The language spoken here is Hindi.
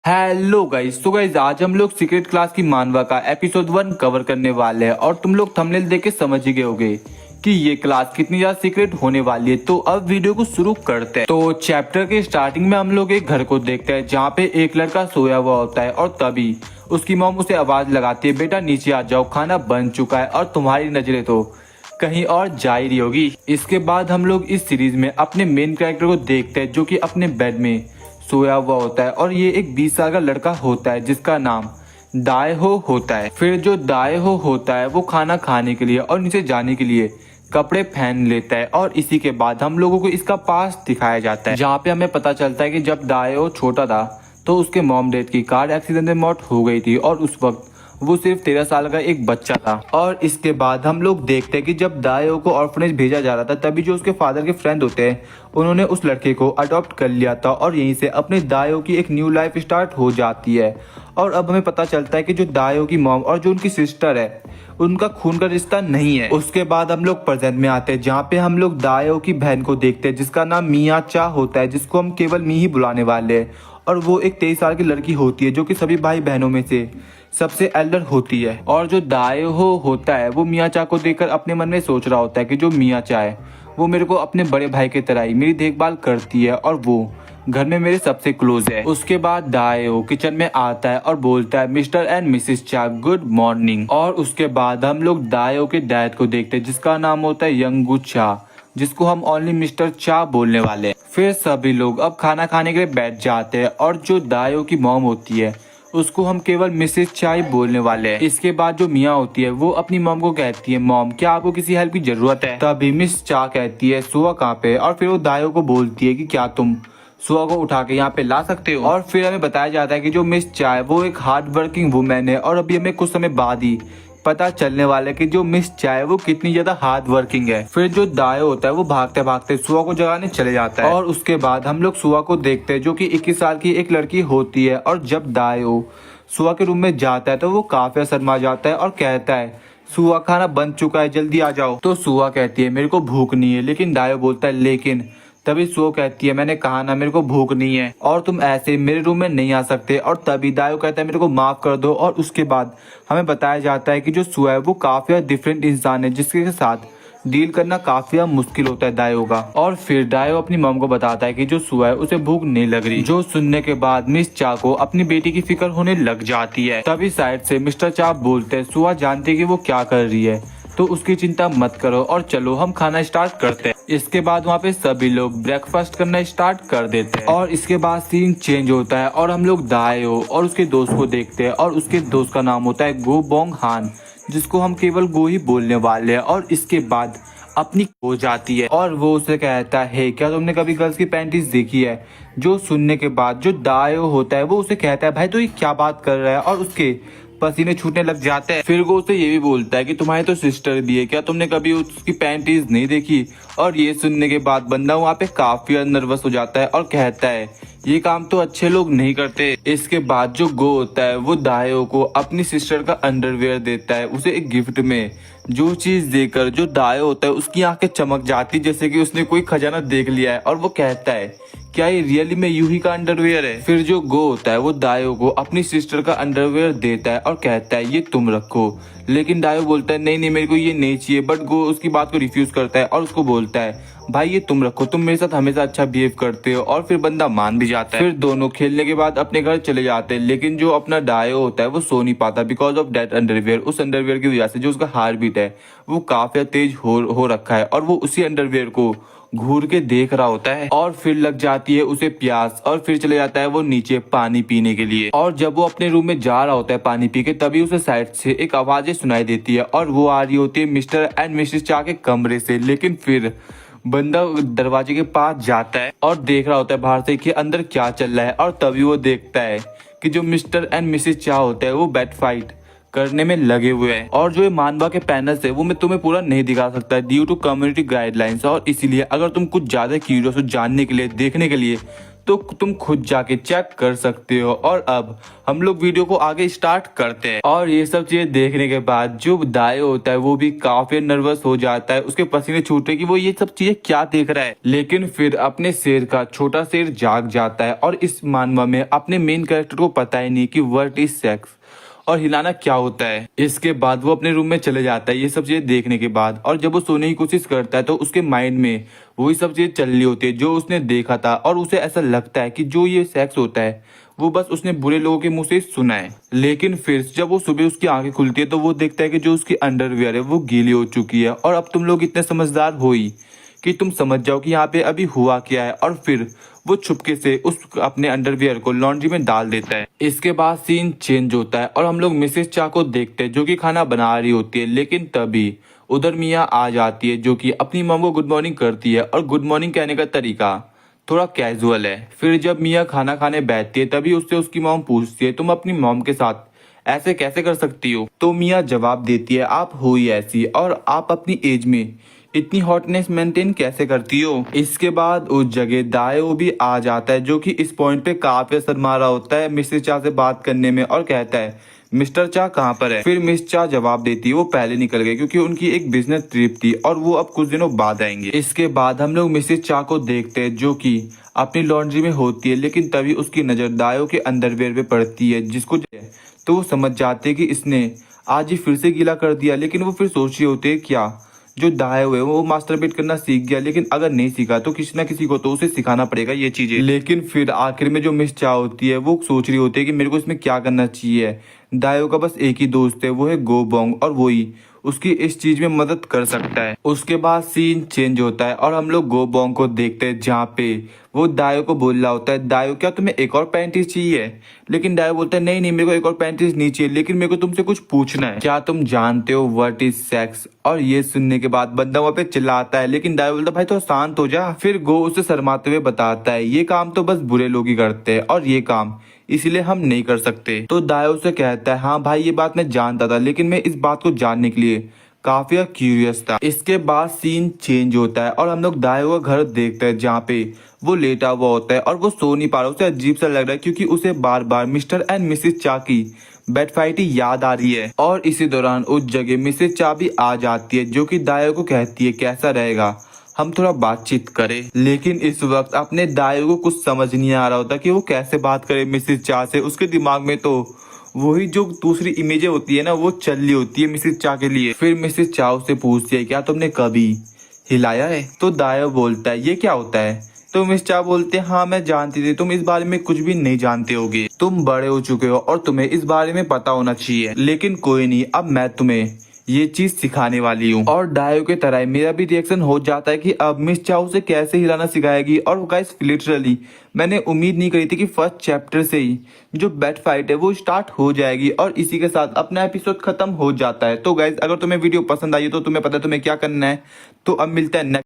हेलो गाइस, तो गाइस आज हम लोग सीक्रेट क्लास की मानवा का एपिसोड 1 कवर करने वाले हैं। और तुम लोग थंबनेल देख के समझ ही गए होगे कि ये क्लास कितनी ज्यादा सीक्रेट होने वाली है। तो अब वीडियो को शुरू करते हैं। तो चैप्टर के स्टार्टिंग में हम लोग एक घर को देखते हैं जहाँ पे एक लड़का सोया हुआ होता है और तभी उसकी मॉम उसे आवाज लगाती है, बेटा नीचे आ जाओ, खाना बन चुका है और तुम्हारी नजरें तो कहीं और जा ही रही होगी। इसके बाद हम लोग इस सीरीज में अपने मेन कैरेक्टर को देखते हैं जो कि अपने बेड में सोया हुआ होता है और ये एक 20 साल का लड़का होता है जिसका नाम दाएहो होता है। फिर जो दाएहो होता है वो खाना खाने के लिए और नीचे जाने के लिए कपड़े पहन लेता है और इसी के बाद हम लोगों को इसका पास दिखाया जाता है जहाँ पे हमें पता चलता है कि जब दाएहो छोटा था तो उसके मॉम डैड की कार एक्सीडेंट में मौत हो गई थी और उस वक्त वो सिर्फ 13 साल का एक बच्चा था। और इसके बाद हम लोग देखते हैं कि जब दाएहो को ऑर्फनेज भेजा जा रहा था तभी जो उसके फादर के फ्रेंड होते हैं उन्होंने उस लड़के को अडॉप्ट कर लिया था और यहीं से अपने दाएहो की एक न्यू लाइफ स्टार्ट हो जाती है। और अब हमें पता चलता है कि जो दाएहो की मॉम और जो उनकी सिस्टर है उनका खून का रिश्ता नहीं है। उसके बाद हम लोग प्रेजेंट में आते हैं जहाँ पे हम लोग दाएहो की बहन को देखते हैं जिसका नाम मिया चा होता है, जिसको हम केवल मी ही बुलाने वाले हैं। और वो एक 23 साल की लड़की होती है जो कि सभी भाई बहनों में से सबसे एल्डर होती है। और जो दाएहो होता है वो मिया चा को देखकर अपने मन में सोच रहा होता है कि जो मिया चा है वो मेरे को अपने बड़े भाई की तरह ही मेरी देखभाल करती है और वो घर में मेरे सबसे क्लोज है। उसके बाद दाएहो किचन में आता है और बोलता है मिस्टर एंड मिसेस चा गुड मॉर्निंग। और उसके बाद हम लोग दाएहो के डैड को देखते हैं जिसका नाम होता है यंगू चा, जिसको हम ओनली मिस्टर चा बोलने वाले हैं। फिर सभी लोग अब खाना खाने के लिए बैठ जाते हैं और जो दाएहो की मॉम होती है उसको हम केवल मिसेस चा ही बोलने वाले हैं। इसके बाद जो मियाँ होती है वो अपनी मॉम को कहती है, मॉम क्या आपको किसी हेल्प की जरूरत है? तभी मिस चा कहती है सुआ कहाँ पे? और फिर वो दाएहो को बोलती है कि क्या तुम सुआ को उठा के यहाँ पे ला सकते हो? और फिर हमें बताया जाता है कि जो मिस चा है वो एक हार्ड वर्किंग वुमेन है और अभी हमें कुछ समय बाद ही पता चलने वाला है कि जो मिस चाय वो कितनी ज्यादा हार्ड वर्किंग है। फिर जो दाएहो होता है वो भागते भागते सुआ को जगाने चले जाता है और उसके बाद हम लोग सुआ को देखते हैं जो कि 21 साल की एक लड़की होती है। और जब दाएहो सुआ के रूम में जाता है तो वो काफी शर्मा जाता है और कहता है सुआ खाना बन चुका है, जल्दी आ जाओ। तो सुआ कहती है मेरे को भूख नहीं है, लेकिन दाएहो बोलता है लेकिन। तभी सुओ कहती है मैंने कहा ना मेरे को भूख नहीं है और तुम ऐसे मेरे रूम में नहीं आ सकते। और तभी दाएहो कहता है मेरे को माफ कर दो। और उसके बाद हमें बताया जाता है कि जो सुआ है वो काफी डिफरेंट इंसान है जिसके साथ डील करना काफी मुश्किल होता है दाएहो का। और फिर दाएहो अपनी मॉम को बताता है कि जो सुआ है उसे भूख नहीं लग रही, जो सुनने के बाद मिस चा को अपनी बेटी की फिक्र होने लग जाती है। तभी साइड से मिस्टर चा बोलते हैं सुआ जानती है कि वो क्या कर रही है तो उसकी चिंता मत करो और चलो हम खाना स्टार्ट करते हैं। इसके बाद वहाँ पे सभी लोग ब्रेकफास्ट करना स्टार्ट कर देते हैं और इसके बाद सीन चेंज होता है और हम लोग दाएहो और उसके दोस्त को देखते हैं और उसके दोस्त का नाम होता है गो बोंग हान, जिसको हम केवल गो ही बोलने वाले हैं। और इसके बाद अपनी हो जाती है और वो उसे कहता है क्या तुमने कभी गर्ल्स की पैंटीज देखी है? जो सुनने के बाद जो दाएहो होता है वो उसे कहता है भाई तो ये क्या बात कर रहा है और उसके पसीने छूटने लग जाते हैं। फिर वो उसे ये भी बोलता है कि तुम्हारी तो सिस्टर भी है, क्या तुमने कभी उसकी पैंटीज नहीं देखी? और ये सुनने के बाद बंदा वहाँ पे काफी नर्वस हो जाता है और कहता है ये काम तो अच्छे लोग नहीं करते। इसके बाद जो गो होता है वो दाएहो को अपनी सिस्टर का अंडरवेयर देता है उसे एक गिफ्ट में, जो चीज देकर जो दाएहो होता है उसकी आंखें चमक जाती जैसे कि उसने कोई खजाना देख लिया है और वो कहता है क्या ये रियली में यूही का अंडरवेयर है? फिर जो गो होता है वो दाएहो को अपनी सिस्टर का अंडरवेयर देता है और कहता है ये तुम रखो। लेकिन दाएहो बोलता है नहीं नहीं मेरे को ये नहीं चाहिए, बट गो उसकी बात को रिफ्यूज करता है और उसको बोलता है भाई ये तुम रखो, तुम मेरे साथ हमेशा अच्छा बिहेव करते हो। और फिर बंदा मान भी जाता है। फिर दोनों खेलने के बाद अपने घर चले जाते हैं, लेकिन जो अपना दाएहो होता है वो सो नहीं पाता बिकॉज ऑफ दैट अंडरवेयर। उस अंडरवेयर की वजह से जो उसका हार्ट बीट है वो काफी तेज हो रखा है और वो उसी अंडरवेयर को घूर के देख रहा होता है। और फिर लग जाती है उसे प्यास और फिर चले जाता है वो नीचे पानी पीने के लिए। और जब वो अपने रूम में जा रहा होता है पानी पी के तभी उसे साइड से एक आवाजें सुनाई देती है और वो आ रही होती है मिस्टर एंड मिसेस चा के कमरे से। लेकिन फिर बंदा दरवाजे के पास जाता है और देख रहा होता है बाहर से कि अंदर क्या चल रहा है। और तभी वो देखता है कि जो मिस्टर एंड मिसेस चा होता है वो बैट फाइट करने में लगे हुए हैं। और जो ये मानवा के पैनल्स है वो मैं तुम्हें पूरा नहीं दिखा सकता ड्यू टू कम्युनिटी गाइडलाइंस। और इसीलिए अगर तुम कुछ ज्यादा क्यूरियस हो जानने के लिए देखने के लिए तो तुम खुद जाके चेक कर सकते हो। और अब हम लोग वीडियो को आगे स्टार्ट करते हैं। और ये सब चीजें देखने के बाद जो दायो होता है वो भी काफी नर्वस हो जाता है, उसके पसीने छूटते कि वो ये सब चीजें क्या देख रहा है। लेकिन फिर अपने शेर का छोटा शेर जाग जाता है और इस मानवा में अपने मेन कैरेक्टर को पता ही नहीं कि व्हाट इज सेक्स और हिलाना क्या होता है। इसके बाद वो अपने रूम में चले जाता है ये सब चीजें देखने के बाद। और जब वो सोने की कोशिश करता है तो उसके माइंड में वही सब चीजें चल रही होती है जो उसने देखा था। और उसे ऐसा लगता है कि जो ये सेक्स होता है वो बस उसने बुरे लोगों के मुंह से सुना है। लेकिन फिर जब वो सुबह उसकी आंखें खुलती है तो वो देखता है कि जो उसकी अंडरवियर है वो गीली हो चुकी है। और अब तुम लोग इतने समझदार हो ही कि तुम समझ जाओ कि यहाँ पे अभी हुआ क्या है। और फिर वो छुपके से उस अपने अंडरवियर को लॉन्ड्री में डाल देता है। इसके बाद सीन चेंज होता है और हम लोग मिसेस चा को देखते हैं जो कि खाना बना रही होती है। लेकिन तभी उधर मियाँ आ जाती है जो कि अपनी मॉम को गुड मॉर्निंग करती है। और गुड मॉर्निंग कहने का तरीका थोड़ा कैजुअल है। फिर जब मियाँ खाना खाने बैठती है तभी उससे उसकी मॉम पूछती है तुम अपनी मॉम के साथ ऐसे कैसे कर सकती हो। तो मियाँ जवाब देती है आप हो ही ऐसी और आप अपनी एज में इतनी हॉटनेस मेंटेन कैसे करती हो। इसके बाद उस जगह दायो भी आ जाता है जो कि इस पॉइंट पे काफी शर्मा रहा होता है मिसेस चा से बात करने में। और कहता है मिस्टर चा कहाँ पर है। फिर मिस चा जवाब देती है वो पहले निकल गए क्योंकि उनकी एक बिजनेस ट्रिप थी और वो अब कुछ दिनों बाद आएंगे। इसके बाद हम लोग मिसेस चा को देखते हैं जो कि अपनी लॉन्ड्री में होती है। लेकिन तभी उसकी नजर दायो के अंडरवियर पे पड़ती है जिसको तो वो समझ जाते हैं कि इसने आज ही फिर से गीला कर दिया। लेकिन वो फिर सोच रहे होते हैं क्या जो दायो है वो मास्टरबेट करना सीख गया, लेकिन अगर नहीं सीखा तो किसी ना किसी को तो उसे सिखाना पड़ेगा ये चीजें। लेकिन फिर आखिर में जो मिस चा होती है वो सोच रही होती है कि मेरे को इसमें क्या करना चाहिए। दायो का बस एक ही दोस्त है वो है गो बोंग और वही उसकी इस चीज में मदद कर सकता है। उसके बाद सीन चेंज होता है और हम लोग गो बोंग को देखते हैं जहाँ पे वो दायो को बोल रहा होता है दायो क्या तुम्हें एक और पैंटीज चाहिए। लेकिन दायो बोलता है नहीं नहीं मेरे को एक और पैंटीज नहीं चाहिए, लेकिन मेरे को तुमसे कुछ पूछना है, क्या तुम जानते हो व्हाट इज सेक्स। और ये सुनने के बाद बंदा वहाँ पे चिल्लाता है लेकिन दायो बोलता है भाई तो शांत हो जा। फिर गो उसे शर्माते हुए बताता है ये काम तो बस बुरे लोग ही करते हैं और ये काम इसलिए हम नहीं कर सकते। तो दायो से कहता है हाँ भाई ये बात मैं जानता था लेकिन मैं इस बात को जानने के लिए काफी क्यूरियस था। इसके बाद सीन चेंज होता है और हम लोग दायो का घर देखते हैं जहाँ पे वो लेटा हुआ होता है और वो सो नहीं पा रहा। उसे अजीब सा लग रहा है क्योंकि उसे बार बार मिस्टर एंड मिसेस चा की बेड फाइट ही याद आ रही है। और इसी दौरान उस जगह मिसेस चा भी आ जाती है जो कि दायो को कहती है कैसा रहेगा हम थोड़ा बातचीत करें। लेकिन इस वक्त अपने दायो को कुछ समझ नहीं आ रहा होता कि वो कैसे बात करे मिसेस चा से। उसके दिमाग में तो वही जो दूसरी इमेजें होती है ना वो चल रही होती है मिसेस चा के लिए। फिर मिसेस चा से पूछती है क्या तुमने कभी हिलाया है। तो दायो बोलता है ये क्या होता है। तो मिस चा बोलते हैं हाँ मैं जानती थी तुम इस बारे में कुछ भी नहीं जानते होगे, तुम बड़े हो चुके हो और तुम्हें इस बारे में पता होना चाहिए। लेकिन कोई नहीं अब मैं तुम्हें ये चीज सिखाने वाली हूँ। और डायो के तरह मेरा भी रिएक्शन हो जाता है कि अब मिस चाओ से कैसे हिलाना सिखाएगी। और गाइस लिटरली मैंने उम्मीद नहीं करी थी कि फर्स्ट चैप्टर से ही जो बेड फाइट है वो स्टार्ट हो जाएगी और इसी के साथ अपना एपिसोड खत्म हो जाता है। तो गाइस अगर तुम्हें वीडियो पसंद आई तो तुम्हें पता है तुम्हें क्या करना है। तो अब मिलता है नेक्स्ट